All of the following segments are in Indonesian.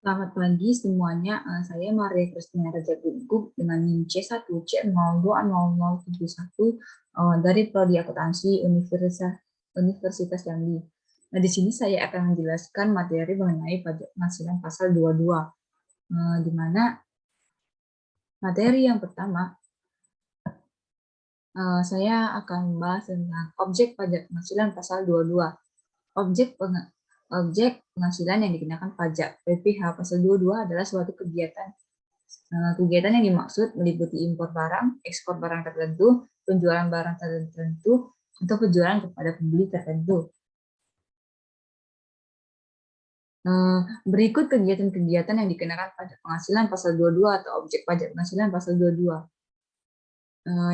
Selamat pagi semuanya. Saya Maria Kristina Raja Guguk dengan NIM C1C020071 dari Prodi Akuntansi Universitas Jambi. Nah, di sini saya akan menjelaskan materi mengenai pajak penghasilan pasal 22, di mana materi yang pertama saya akan membahas tentang objek pajak penghasilan pasal 22. Objek penghasilan yang dikenakan pajak PPh pasal 22 adalah suatu kegiatan yang dimaksud meliputi impor barang, ekspor barang tertentu, penjualan barang tertentu, atau penjualan kepada pembeli tertentu. Berikut kegiatan-kegiatan yang dikenakan pajak penghasilan pasal 22 atau objek pajak penghasilan pasal 22.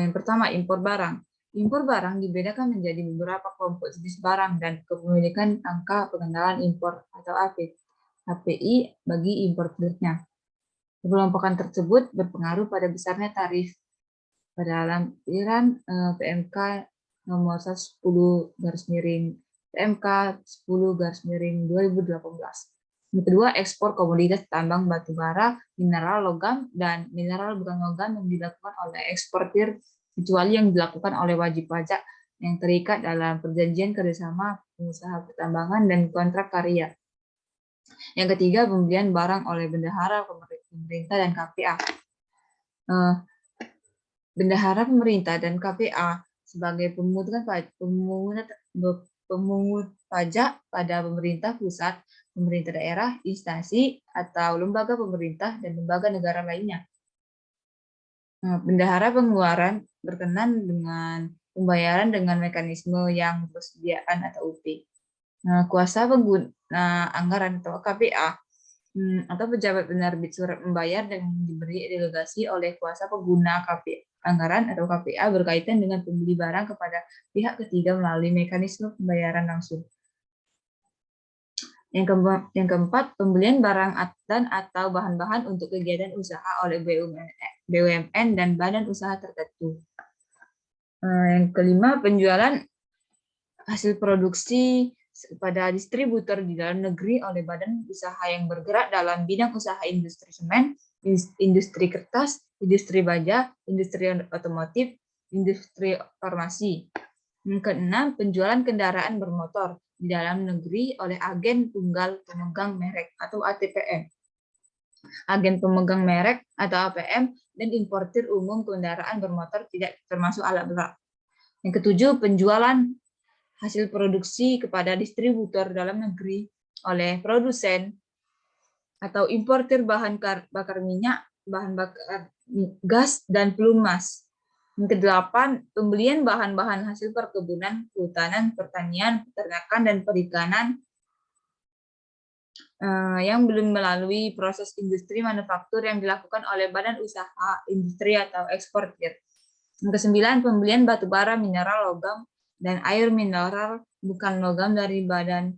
Yang pertama, impor barang. Impor barang dibedakan menjadi beberapa kelompok jenis barang dan kepemilikan angka pengenalan impor atau API bagi importirnya. Kelompokan tersebut berpengaruh pada besarnya tarif pada lampiran PMK nomor 110 PMK 10/2018. Yang kedua, ekspor komoditas tambang batu bara, mineral logam, dan mineral bukan logam yang dilakukan oleh eksportir kecuali yang dilakukan oleh wajib pajak yang terikat dalam perjanjian kerjasama pengusaha pertambangan dan kontrak karya. Yang ketiga, pembelian barang oleh bendahara pemerintah dan KPA. Bendahara pemerintah dan KPA sebagai pemungut pajak pada pemerintah pusat, pemerintah daerah, instansi, atau lembaga pemerintah dan lembaga negara lainnya. Bendahara pengeluaran berkenan dengan pembayaran dengan mekanisme yang persediaan atau UP. Kuasa pengguna anggaran atau KPA atau pejabat penerbit surat membayar dan diberi delegasi oleh kuasa pengguna KPA anggaran atau KPA berkaitan dengan pembeli barang kepada pihak ketiga melalui mekanisme pembayaran langsung. Yang keempat, pembelian barang dan atau bahan-bahan untuk kegiatan usaha oleh BUMN dan badan usaha tertentu. Yang kelima, penjualan hasil produksi kepada distributor di dalam negeri oleh badan usaha yang bergerak dalam bidang usaha industri semen, industri kertas, industri baja, industri otomotif, industri farmasi. Yang keenam, penjualan kendaraan bermotor di dalam negeri oleh agen tunggal pemegang merek atau ATPM, agen pemegang merek atau APM, dan importir umum kendaraan bermotor tidak termasuk alat berat. Yang ketujuh, penjualan hasil produksi kepada distributor dalam negeri oleh produsen atau importir bahan bakar minyak, bahan bakar gas, dan pelumas. Yang kedelapan, pembelian bahan-bahan hasil perkebunan, kehutanan, pertanian, peternakan, dan perikanan yang belum melalui proses industri manufaktur yang dilakukan oleh badan usaha industri atau eksportir. Yang kesembilan, pembelian batu bara, mineral logam, dan air mineral bukan logam dari badan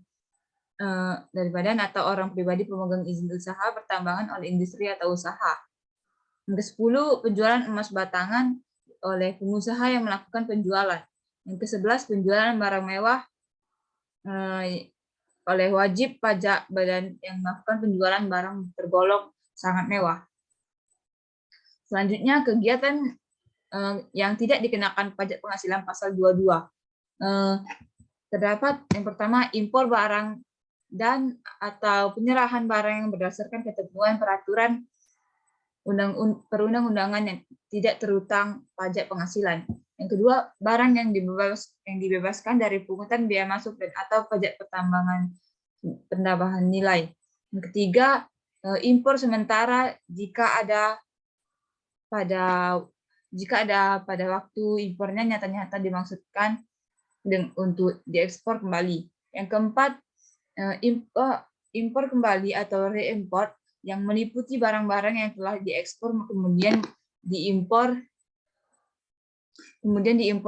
atau orang pribadi pemegang izin usaha pertambangan oleh industri atau usaha. Yang ke-10, penjualan emas batangan oleh pengusaha yang melakukan penjualan. Yang ke-11, penjualan barang mewah oleh wajib pajak badan yang melakukan penjualan barang tergolong sangat mewah. Selanjutnya, kegiatan yang tidak dikenakan pajak penghasilan pasal 22. Terdapat yang pertama, impor barang dan atau penyerahan barang yang berdasarkan ketentuan peraturan perundang-undangan yang tidak terutang pajak penghasilan. Yang kedua, barang yang dibebaskan dari pungutan biaya masuk dan atau pajak penambahan nilai. Yang ketiga, impor sementara jika ada pada waktu impornya nyata-nyata dimaksudkan untuk diekspor kembali. Yang keempat, impor kembali atau reimport yang meliputi barang-barang yang telah diekspor kemudian diimpor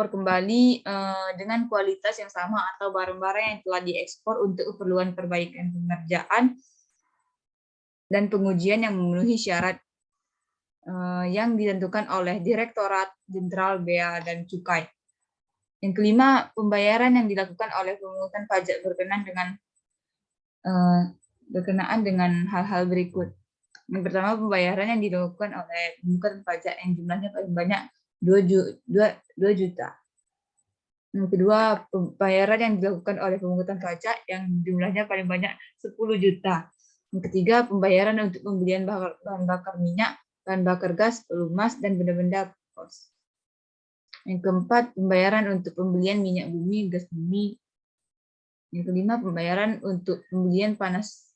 kembali dengan kualitas yang sama atau barang-barang yang telah diekspor untuk keperluan perbaikan pengerjaan dan pengujian yang memenuhi syarat yang ditentukan oleh Direktorat Jenderal Bea dan Cukai. Yang kelima, pembayaran yang dilakukan oleh pemungutan pajak berkenan berkenaan dengan hal-hal berikut. Yang pertama, pembayaran yang dilakukan oleh pemungutan pajak yang jumlahnya paling banyak 2 juta. Yang kedua, pembayaran yang dilakukan oleh pemungutan pajak yang jumlahnya paling banyak 10 juta. Yang ketiga, pembayaran untuk pembelian bahan bakar minyak, bahan bakar gas, pelumas, dan benda-benda pos. Yang keempat, pembayaran untuk pembelian minyak bumi, gas bumi. Yang kelima, pembayaran untuk pembelian panas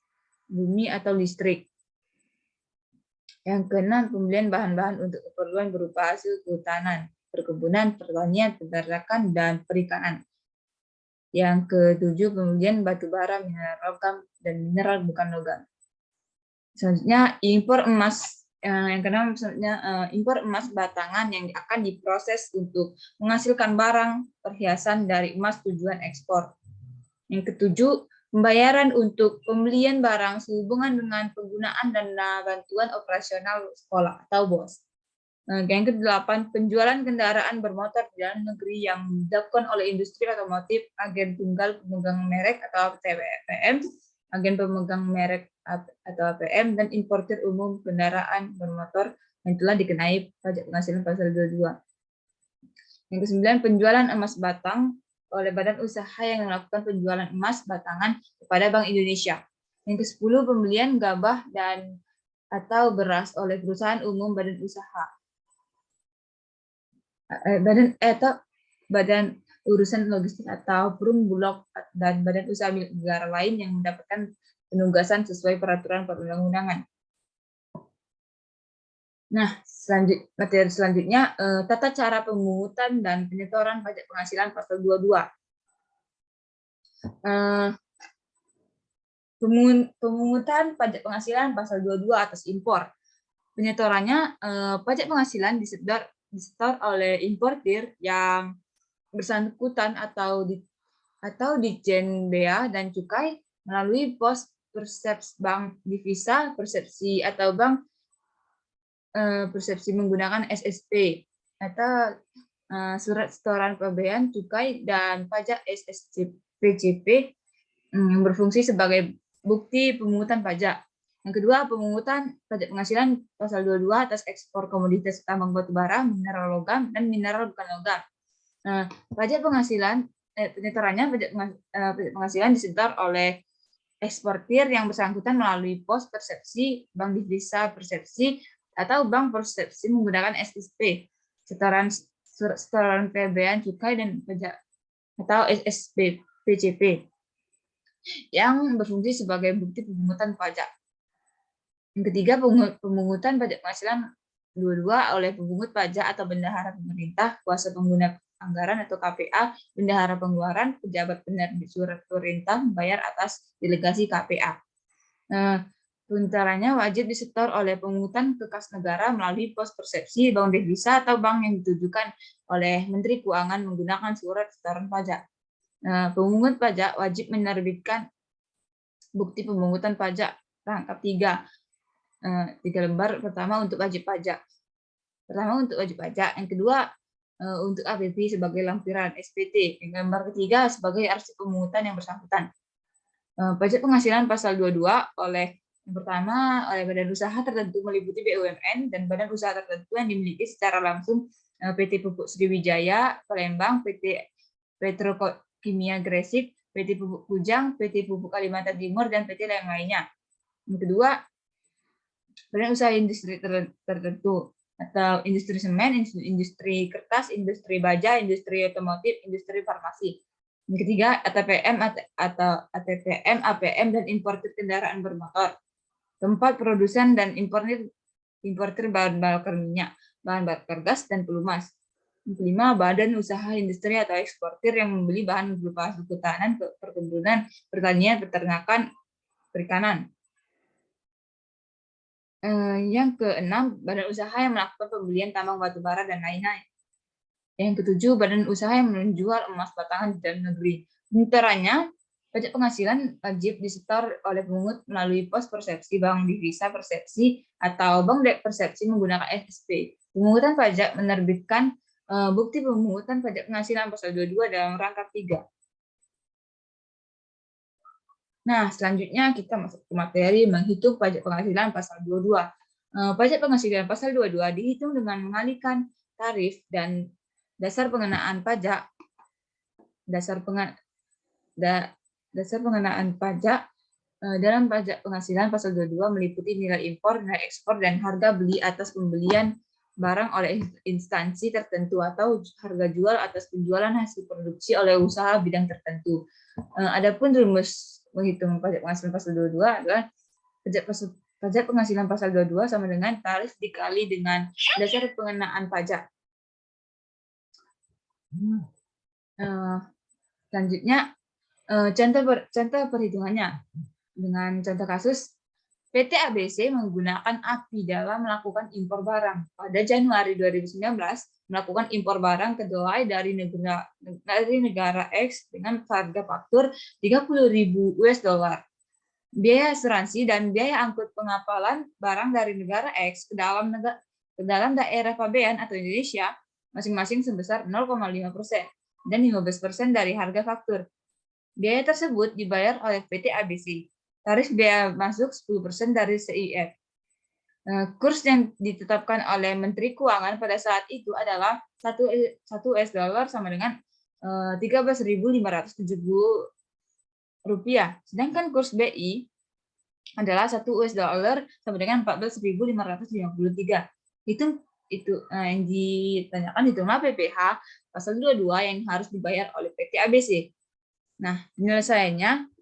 bumi atau listrik. Yang keenam, pembelian bahan-bahan untuk keperluan berupa hasil kehutanan, perkebunan, pertanian, peternakan, dan perikanan. Yang ketujuh, pembelian batu bara, mineral logam, dan mineral bukan logam. Selanjutnya, impor emas. Yang keenam, impor emas batangan yang akan diproses untuk menghasilkan barang perhiasan dari emas tujuan ekspor. Yang ketujuh, pembayaran untuk pembelian barang sehubungan dengan penggunaan dana bantuan operasional sekolah atau BOS. Yang ke-8, penjualan kendaraan bermotor di dalam negeri yang dilakukan oleh industri otomotif, agen tunggal pemegang merek atau APM, agen pemegang merek atau APM, dan importir umum kendaraan bermotor yang telah dikenai pajak penghasilan pasal 22. Yang ke-9, penjualan emas batang oleh badan usaha yang melakukan penjualan emas batangan kepada Bank Indonesia. Yang ke-10, pembelian gabah dan atau beras oleh perusahaan umum badan usaha. Badan urusan logistik atau perum bulog dan badan usaha milik negara lain yang mendapatkan penugasan sesuai peraturan perundang-undangan. Nah, materi selanjutnya, tata cara pemungutan dan penyetoran pajak penghasilan pasal 22. Pemungutan pajak penghasilan pasal 22 atas impor. Penyetorannya, pajak penghasilan disetor oleh importir yang bersangkutan atau Ditjen Bea dan Cukai melalui pos persepsi bank divisa, persepsi atau bank persepsi menggunakan SSP atau surat setoran pembayaran cukai dan pajak SSC PCP yang berfungsi sebagai bukti pemungutan pajak. Yang kedua, pemungutan pajak penghasilan pasal 22 atas ekspor komoditas tambang batu bara, mineral logam, dan mineral bukan logam. Pajak penghasilan, penyetorannya pajak penghasilan disetor oleh eksportir yang bersangkutan melalui pos persepsi, bank divisa persepsi, atau bank persepsi menggunakan SSP, setoran pembayaran cukai dan pajak atau SSP PCP yang berfungsi sebagai bukti pemungutan pajak. Yang ketiga, pemungutan pajak penghasilan 22 oleh pemungut pajak atau bendahara pemerintah, kuasa pengguna anggaran atau KPA, bendahara pengeluaran, pejabat penerbit surat perintah membayar atas delegasi KPA. Penyetorannya wajib disetor oleh pemungutan ke kas negara melalui pos persepsi, bank devisa, atau bank yang ditujukan oleh Menteri Keuangan menggunakan surat setoran pajak. Pemungut pajak wajib menerbitkan bukti pemungutan pajak rangkap 3 lembar. Pertama untuk wajib pajak. Yang kedua untuk APP sebagai lampiran SPT. Yang lembar ketiga sebagai arsip pemungutan yang bersangkutan. Pajak penghasilan pasal 22 yang pertama oleh badan usaha tertentu meliputi BUMN dan badan usaha tertentu yang dimiliki secara langsung PT Pupuk Sriwijaya Palembang, PT Petrokimia Gresik, PT Pupuk Kujang, PT Pupuk Kalimantan Timur, dan PT lainnya. Yang kedua, badan usaha industri tertentu atau industri semen, industri kertas, industri baja, industri otomotif, industri farmasi. Yang ketiga, ATPM, APM, dan importir kendaraan bermotor. Keempat, produsen dan importir bahan bakar minyak, bahan bakar gas, dan pelumas. Yang kelima, badan usaha industri atau eksportir yang membeli bahan berupa hasil kehutanan, perkebunan, pertanian, peternakan, perikanan. Yang keenam, badan usaha yang melakukan pembelian tambang batu bara dan lain-lain. Yang ketujuh, badan usaha yang menjual emas batangan di dalam negeri. Penyetorannya, pajak penghasilan wajib disetor oleh pemungut melalui pos persepsi, bank divisa persepsi, atau bank persepsi menggunakan SSP. Pemungutan pajak menerbitkan bukti pemungutan pajak penghasilan pasal 22 dalam rangkap 3. Nah, selanjutnya kita masuk ke materi menghitung pajak penghasilan pasal 22. Pajak penghasilan pasal 22 dihitung dengan mengalihkan tarif dan dasar pengenaan pajak dalam pajak penghasilan pasal 22 meliputi nilai impor, nilai ekspor, dan harga beli atas pembelian barang oleh instansi tertentu atau harga jual atas penjualan hasil produksi oleh usaha bidang tertentu. Adapun rumus menghitung pajak penghasilan pasal 22 adalah pajak penghasilan pasal 22 sama dengan tarif dikali dengan dasar pengenaan pajak. Selanjutnya, contoh perhitungannya. Dengan contoh kasus, PT ABC menggunakan API dalam melakukan impor barang. Pada Januari 2019, melakukan impor barang kedelai dari negara X dengan harga faktur 30.000 US dollar. Biaya asuransi dan biaya angkut pengapalan barang dari negara X ke dalam daerah pabean atau Indonesia masing-masing sebesar 0,5% dan 15% dari harga faktur. Biaya tersebut dibayar oleh PT ABC. Tarif biaya masuk 10% dari CIF. Kurs yang ditetapkan oleh Menteri Keuangan pada saat itu adalah 1 US dollar sama dengan 13.570 rupiah. Sedangkan kurs BI adalah 1 US dollar sama dengan 14.553. Itu yang ditanyakan hitunglah PPh pasal 22 yang harus dibayar oleh PT ABC. Nah, penyelesaiannya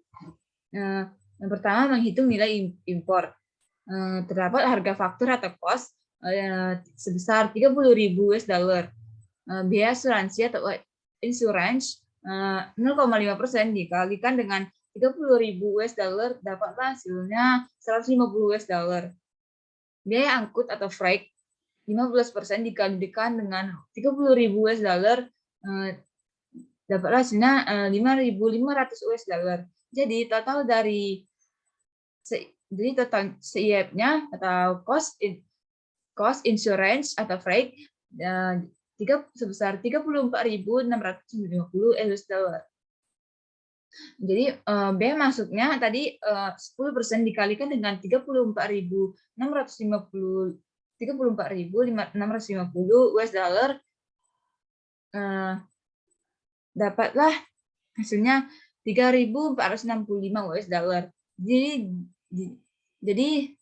yang pertama menghitung nilai impor. Terdapat harga faktur atau cost sebesar 30.000 US dollar. Biaya asuransi atau insurance 0,5% dikalikan dengan 30.000 US dollar dapatlah hasilnya 150 US dollar. Biaya angkut atau freight 15% dikalikan dengan 30.000 US dollar dapatlah hasilnya 5.500 US dollar. Jadi total CIF-nya atau cost insurance atau freight sebesar 34.650 US dollar. Jadi biaya masuknya tadi 10% dikalikan dengan 34.650 US dollar, dapatlah hasilnya 3.465 US dollar. Jadi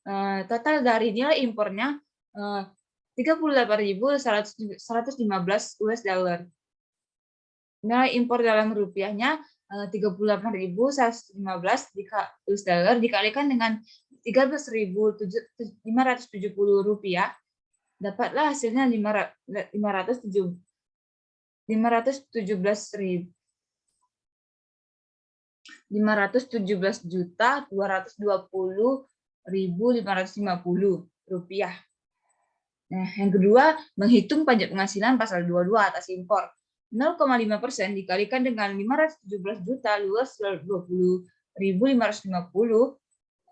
total dari nilai impornya 38.115 US dollar. Nilai impor dalam rupiahnya 38.115 US dollar dikalikan dengan 13.570 rupiah, dapatlah hasilnya 517.220.550 rupiah. Nah, yang kedua, menghitung pajak penghasilan pasal 22 atas impor. 0,5% dikalikan dengan 517.220.550,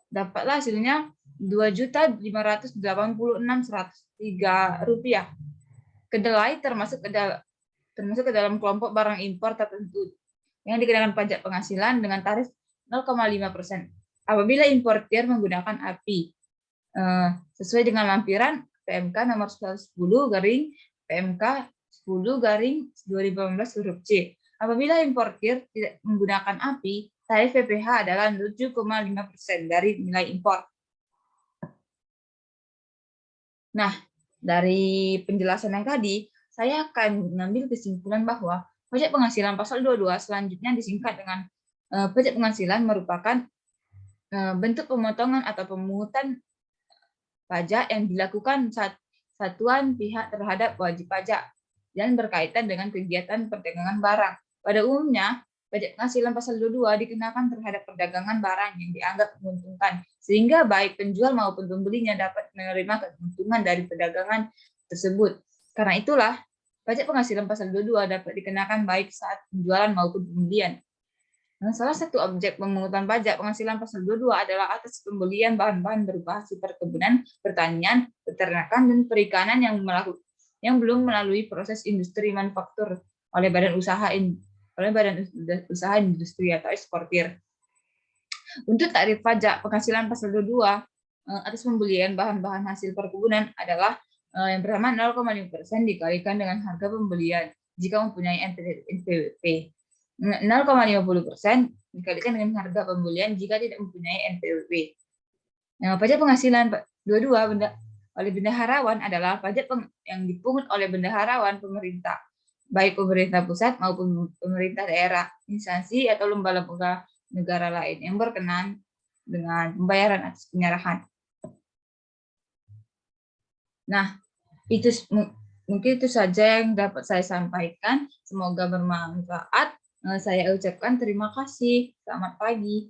dapatlah hasilnya 2.586.103 rupiah. Kedelai termasuk ke dalam kelompok barang impor tertentu yang dikenakan pajak penghasilan dengan tarif 0,5%. Apabila importir menggunakan API sesuai dengan lampiran PMK nomor 10 garing PMK 10/2018 huruf C. Apabila importir tidak menggunakan API, tarif PPh adalah 7,5% dari nilai impor. Nah, dari penjelasan yang tadi, saya akan mengambil kesimpulan bahwa pajak penghasilan pasal 22 selanjutnya disingkat dengan pajak penghasilan merupakan bentuk pemotongan atau pemungutan pajak yang dilakukan satuan pihak terhadap wajib pajak dan berkaitan dengan kegiatan perdagangan barang. Pada umumnya, pajak penghasilan pasal 22 dikenakan terhadap perdagangan barang yang dianggap menguntungkan, sehingga baik penjual maupun pembelinya dapat menerima keuntungan dari perdagangan tersebut. Karena itulah, pajak penghasilan pasal 22 dapat dikenakan baik saat penjualan maupun pembelian. Nah, salah satu objek pemungutan pajak penghasilan pasal 22 adalah atas pembelian bahan-bahan berupa hasil perkebunan, pertanian, peternakan, dan perikanan yang belum melalui proses industri manufaktur oleh badan usaha industri atau eksportir. Untuk tarif pajak penghasilan pasal 22 atas pembelian bahan-bahan hasil perkebunan adalah yang pertama 0,5% dikalikan dengan harga pembelian jika mempunyai NPWP. 0,50% dikalikan dengan harga pembelian jika tidak mempunyai NPWP. Pajak penghasilan 22 oleh bendaharawan adalah pajak yang dipungut oleh bendaharawan pemerintah, baik pemerintah pusat maupun pemerintah daerah, instansi atau lembaga negara lain yang berkenan dengan pembayaran atas penyerahan. Nah, itu mungkin itu saja yang dapat saya sampaikan. Semoga bermanfaat. Saya ucapkan terima kasih. Selamat pagi.